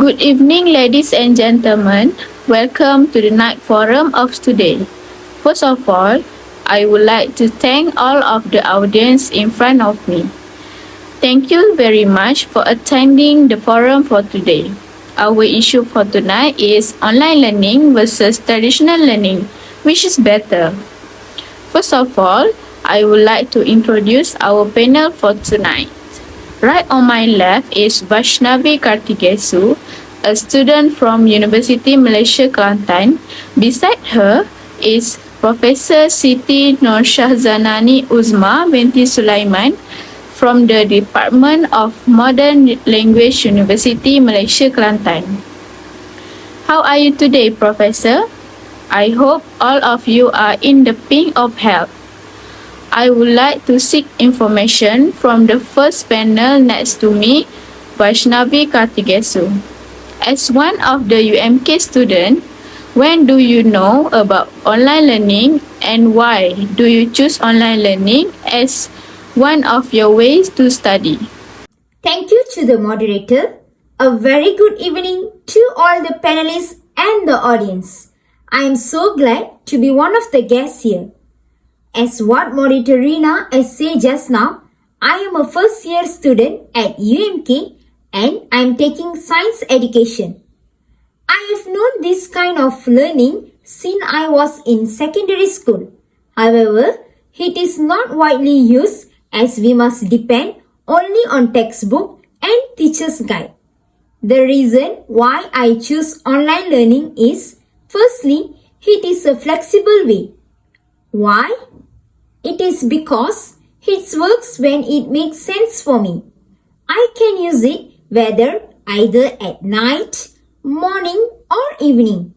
Good evening, ladies and gentlemen. Welcome to the night forum of today. First of all, I would like to thank all of the audience in front of me. Thank you very much for attending the forum for today. Our issue for tonight is online learning versus traditional learning. Which is better? First of all, I would like to introduce our panel for tonight. Right on my left is Vaishnavi Kartikesu, a student from University Malaysia Kelantan. Beside her is Professor Siti Norshahzanani Uzma binti Sulaiman from the Department of Modern Language University Malaysia Kelantan. How are you today, Professor? I hope all of you are in the pink of health. I would like to seek information from the first panel next to me, Vaishnavi Kartikesu. As one of the UMK students, when do you know about online learning and why do you choose online learning as one of your ways to study? Thank you to the moderator. A very good evening to all the panelists and the audience. I am so glad to be one of the guests here. As what moderator Rina has said just now, I am a first year student at UMK and I am taking science education. I have known this kind of learning since I was in secondary school. However, it is not widely used as we must depend only on textbook and teacher's guide. The reason why I choose online learning is, firstly, it is a flexible way. Why? It is because it works when it makes sense for me. I can use it whether either at night, morning or evening.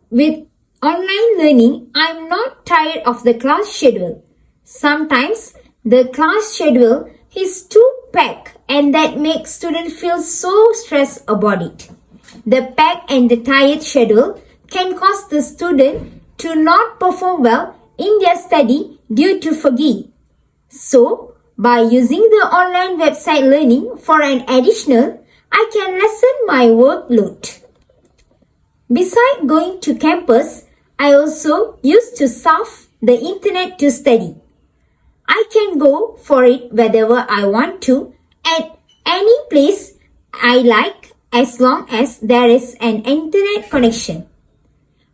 With online learning, I am not tired of the class schedule. Sometimes the class schedule is too packed and that makes students feel so stressed about it. The packed and the tired schedule can cause the student to not perform well in their study due to fatigue. So, by using the online website learning for an additional, I can lessen my workload. Besides going to campus, I also used to surf the internet to study. I can go for it wherever I want to at any place I like as long as there is an internet connection.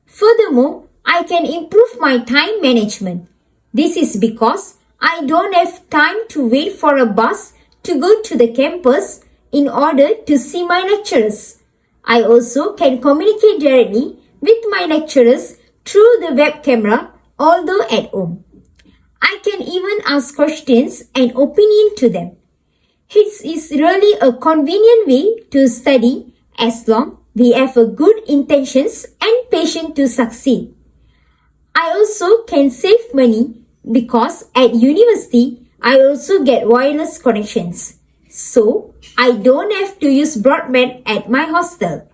Furthermore, I can improve my time management. This is because I don't have time to wait for a bus to go to the campus in order to see my lecturers. I also can communicate directly with my lecturers through the web camera, although at home. I can even ask questions and opinion to them. It is really a convenient way to study as long we have a good intentions and patience to succeed. I also can save money because at university, I also get wireless connections. So, I don't have to use broadband at my hostel.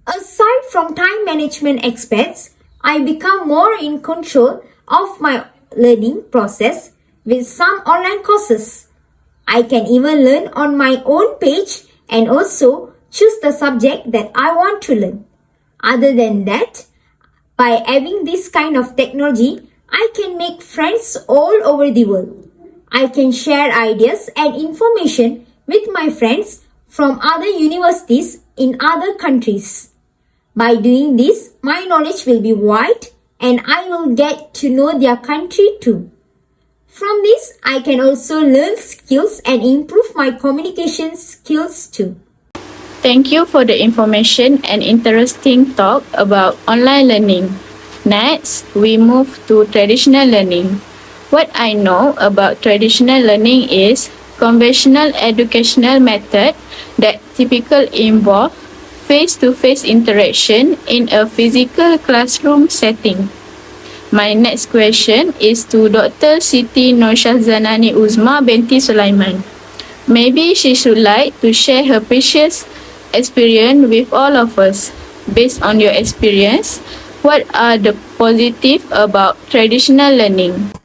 Aside from time management aspects, I become more in control of my learning process with some online courses. I can even learn on my own page and also choose the subject that I want to learn. Other than that, by having this kind of technology, I can make friends all over the world. I can share ideas and information with my friends from other universities in other countries. By doing this, my knowledge will be wide and I will get to know their country too. From this, I can also learn skills and improve my communication skills too. Thank you for the information and interesting talk about online learning. Next, we move to traditional learning. What I know about traditional learning is conventional educational method that typically involve face-to-face interaction in a physical classroom setting. My next question is to Dr. Siti Norshahzanani Uzma binti Sulaiman. Maybe she should like to share her precious experience with all of us. Based on your experience, what are the positives about traditional learning?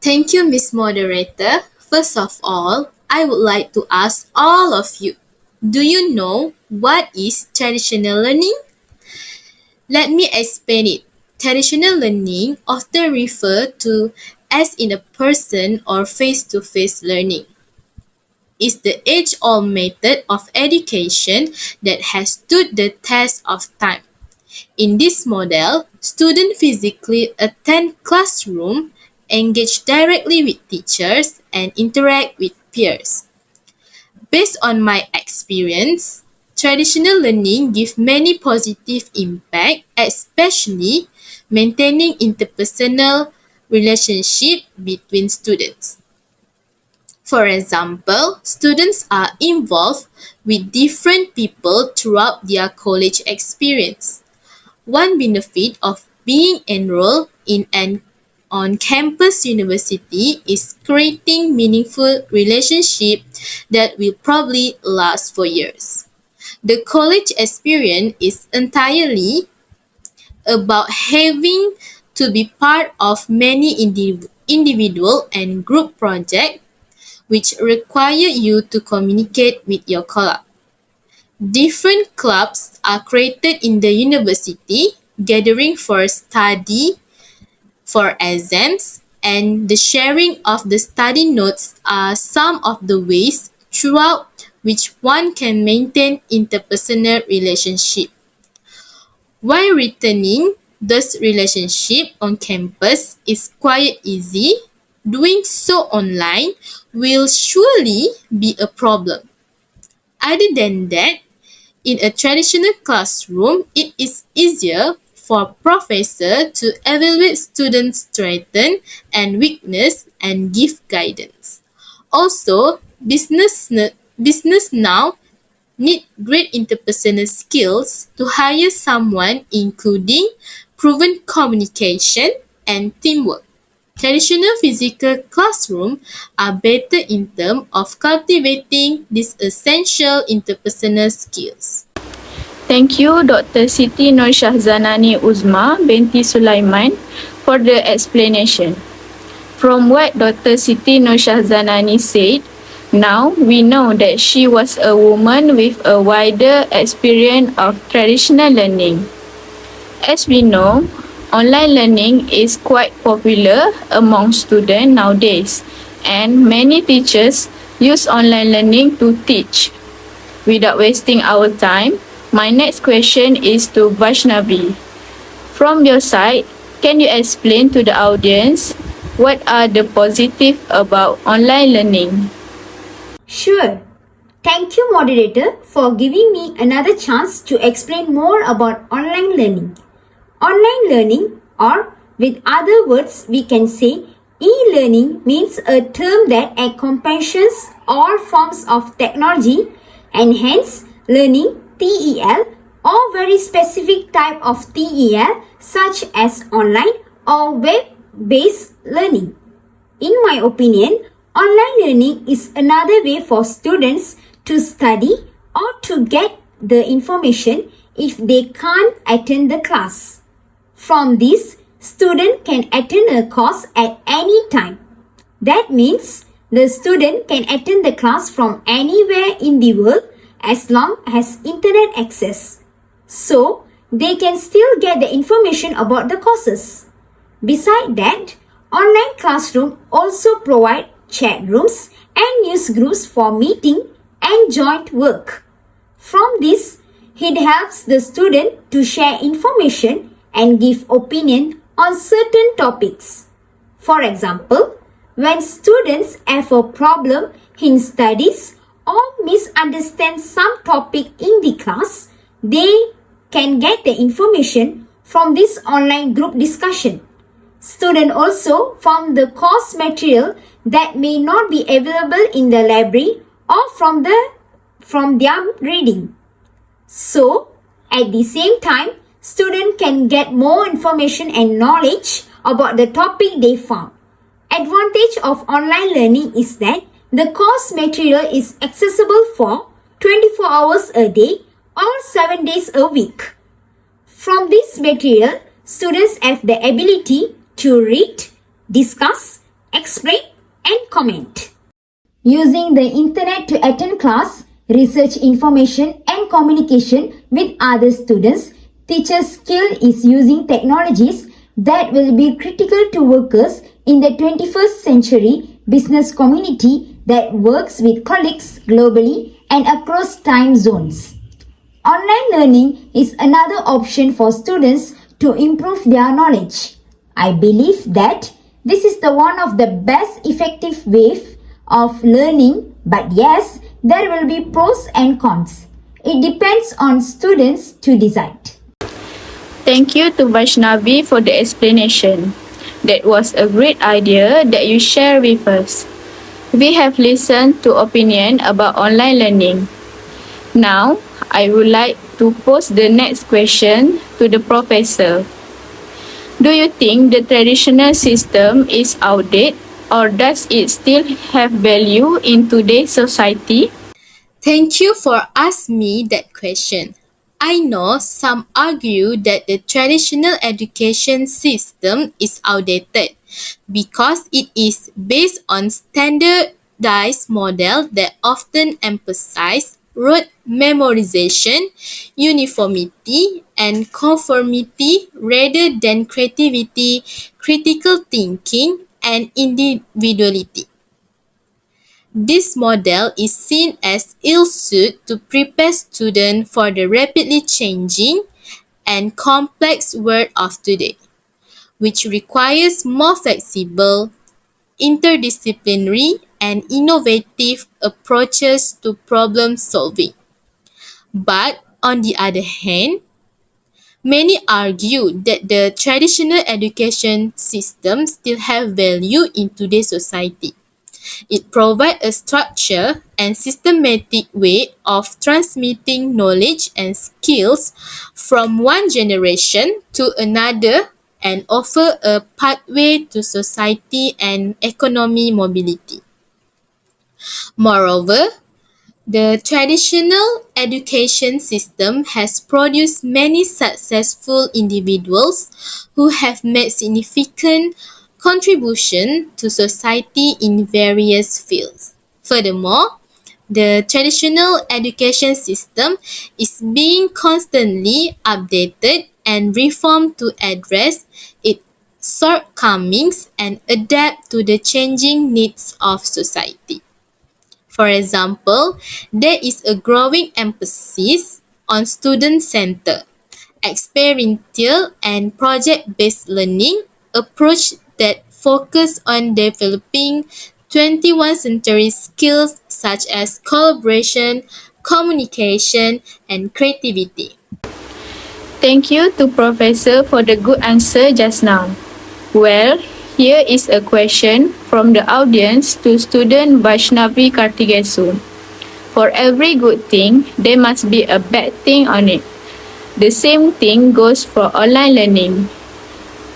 Thank you, Miss Moderator. First of all, I would like to ask all of you, Do you know what is traditional learning? Let me explain it. Traditional learning often referred to as in a person or face-to-face learning is the age-old method of education that has stood the test of time. In this model, students physically attend classroom, engage directly with teachers, and interact with peers. Based on my experience, traditional learning gives many positive impact, especially maintaining interpersonal relationship between students. For example, students are involved with different people throughout their college experience. One benefit of being enrolled in an on-campus university is creating meaningful relationships that will probably last for years. The college experience is entirely about having to be part of many individual and group projects which require you to communicate with your colleagues. Different clubs are created in the university, gathering for study, for exams, and the sharing of the study notes are some of the ways throughout which one can maintain interpersonal relationship. While returning this relationship on campus is quite easy, doing so online will surely be a problem. Other than that, in a traditional classroom, it is easier for professor to evaluate students' strengths and weakness and give guidance. Also, business now need great interpersonal skills to hire someone including proven communication and teamwork. Traditional physical classrooms are better in terms of cultivating these essential interpersonal skills. Thank you, Dr. Siti Nur Shahzanani Uzma binti Sulaiman, for the explanation. From what Dr. Siti Nur Shahzanani said, now we know that she was a woman with a wider experience of traditional learning. As we know, online learning is quite popular among students nowadays, and many teachers use online learning to teach. Without wasting our time, my next question is to Vaishnavi. From your side, can you explain to the audience what are the positive about online learning? Sure. Thank you, moderator, for giving me another chance to explain more about online learning. Online learning, or with other words, we can say e-learning, means a term that encompasses all forms of technology and hence learning TEL or very specific type of TEL such as online or web-based learning. In my opinion, online learning is another way for students to study or to get the information if they can't attend the class. From this, student can attend a course at any time. That means the student can attend the class from anywhere in the world as long as internet access. So, they can still get the information about the courses. Beside that, online classroom also provide chat rooms and news groups for meeting and joint work. From this, it helps the student to share information and give opinion on certain topics. For example, when students have a problem in studies or misunderstand some topic in the class, they can get the information from this online group discussion. Students also found the course material that may not be available in the library or from their reading. So, at the same time, students can get more information and knowledge about the topic they found. Advantage of online learning is that the course material is accessible for 24 hours a day or 7 days a week. From this material, students have the ability to read, discuss, explain, and comment. Using the internet to attend class research information and communication with other students. Teachers' skill is using technologies that will be critical to workers in the 21st century business community that works with colleagues globally and across time zones. Online learning is another option for students to improve their knowledge. I believe that this is the one of the best effective ways of learning, but yes, there will be pros and cons. It depends on students to decide. Thank you to Vaishnavi for the explanation. That was a great idea that you share with us. We have listened to opinion about online learning. Now, I would like to pose the next question to the professor. Do you think the traditional system is outdated or does it still have value in today's society? Thank you for asking me that question. I know some argue that the traditional education system is outdated because it is based on standardized model that often emphasize rote memorization, uniformity, and conformity rather than creativity, critical thinking, and individuality. This model is seen as ill-suited to prepare students for the rapidly changing and complex world of today, which requires more flexible, interdisciplinary, and innovative approaches to problem solving. But on the other hand, many argue that the traditional education system still have value in today's society. It provides a structure and systematic way of transmitting knowledge and skills from one generation to another and offer a pathway to society and economy mobility. Moreover, the traditional education system has produced many successful individuals who have made significant contribution to society in various fields. Furthermore, the traditional education system is being constantly updated and reformed to address its shortcomings and adapt to the changing needs of society. For example, there is a growing emphasis on student-centered, experiential and project-based learning approach that focus on developing 21st century skills such as collaboration, communication, and creativity. Thank you to Professor for the good answer just now. Well, here is a question from the audience to student Vaishnavi Kartigesu. For every good thing, there must be a bad thing on it. The same thing goes for online learning.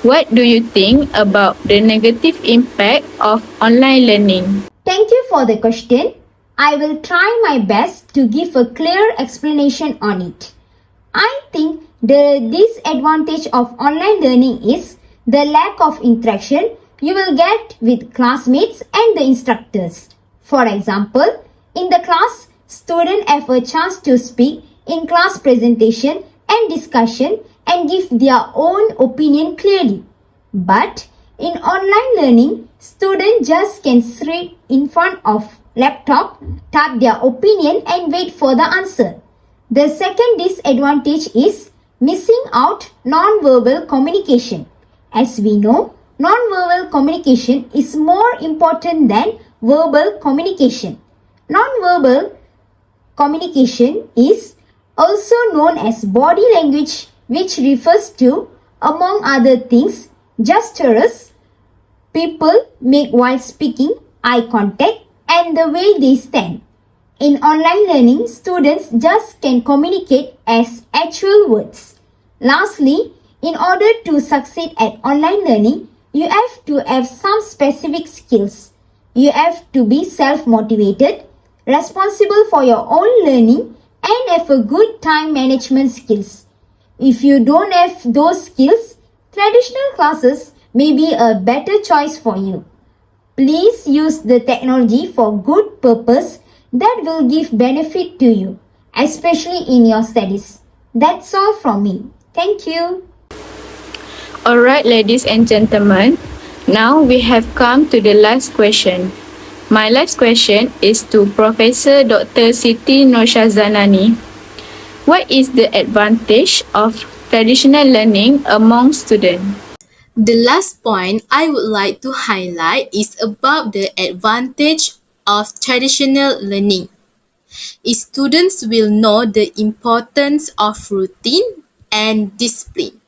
What do you think about the negative impact of online learning? Thank you for the question. I will try my best to give a clear explanation on it. I think the disadvantage of online learning is the lack of interaction you will get with classmates and the instructors. For example, in the class, students have a chance to speak in class presentation and discussion and give their own opinion clearly. But in online learning, students just can sit in front of laptop, type their opinion and wait for the answer. The second disadvantage is missing out non-verbal communication. As we know, non-verbal communication is more important than verbal communication. Non-verbal communication is also known as body language, which refers to, among other things, gestures people make while speaking, eye contact, and the way they stand. In online learning, students just can communicate as actual words. Lastly, in order to succeed at online learning, you have to have some specific skills. You have to be self-motivated, responsible for your own learning, and have a good time management skills. If you don't have those skills, traditional classes may be a better choice for you. Please use the technology for good purpose that will give benefit to you, especially in your studies. That's all from me. Thank you. Alright, ladies and gentlemen, now we have come to the last question. My last question is to Professor Dr. Siti Noshazanani. What is the advantage of traditional learning among students? The last point I would like to highlight is about the advantage of traditional learning. Students will know the importance of routine and discipline.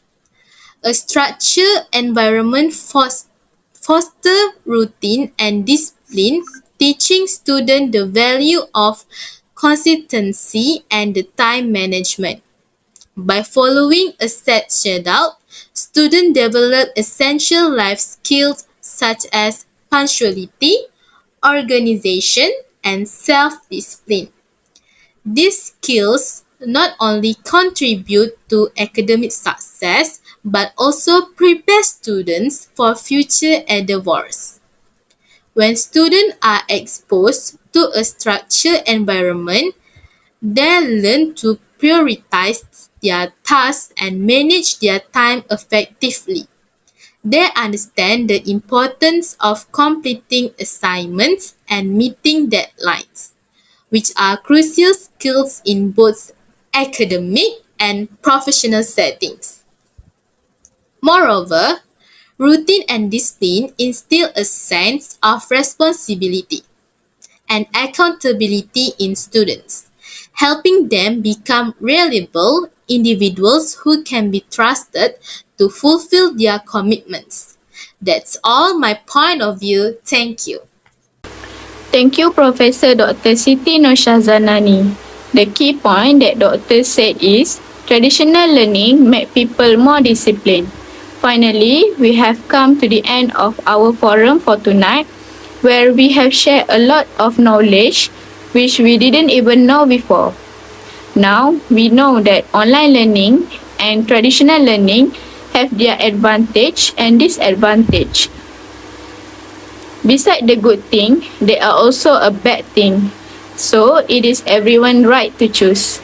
A structured environment foster routine and discipline, teaching students the value of consistency and the time management. By following a set schedule, students develop essential life skills such as punctuality, organization, and self-discipline. These skills not only contribute to academic success but also prepare students for future endeavors. When students are exposed to a structured environment, they learn to prioritize their tasks and manage their time effectively. They understand the importance of completing assignments and meeting deadlines, which are crucial skills in both academic and professional settings. Moreover, routine and discipline instill a sense of responsibility and accountability in students, helping them become reliable individuals who can be trusted to fulfill their commitments. That's all my point of view. Thank you. Thank you, Professor Dr. Siti Noshazanani. The key point that Doctor said is traditional learning make people more disciplined. Finally, we have come to the end of our forum for tonight, where we have shared a lot of knowledge which we didn't even know before. Now, we know that online learning and traditional learning have their advantage and disadvantage. Beside the good thing, there are also a bad thing. So it is everyone's right to choose.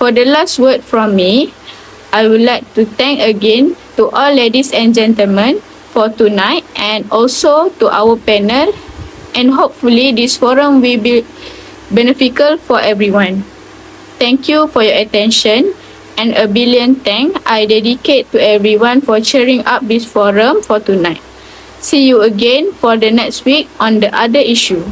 For the last word from me, I would like to thank again to all ladies and gentlemen for tonight and also to our panel, and hopefully this forum will be beneficial for everyone. Thank you for your attention, and a billion thanks I dedicate to everyone for cheering up this forum for tonight. See you again for the next week on the other issue.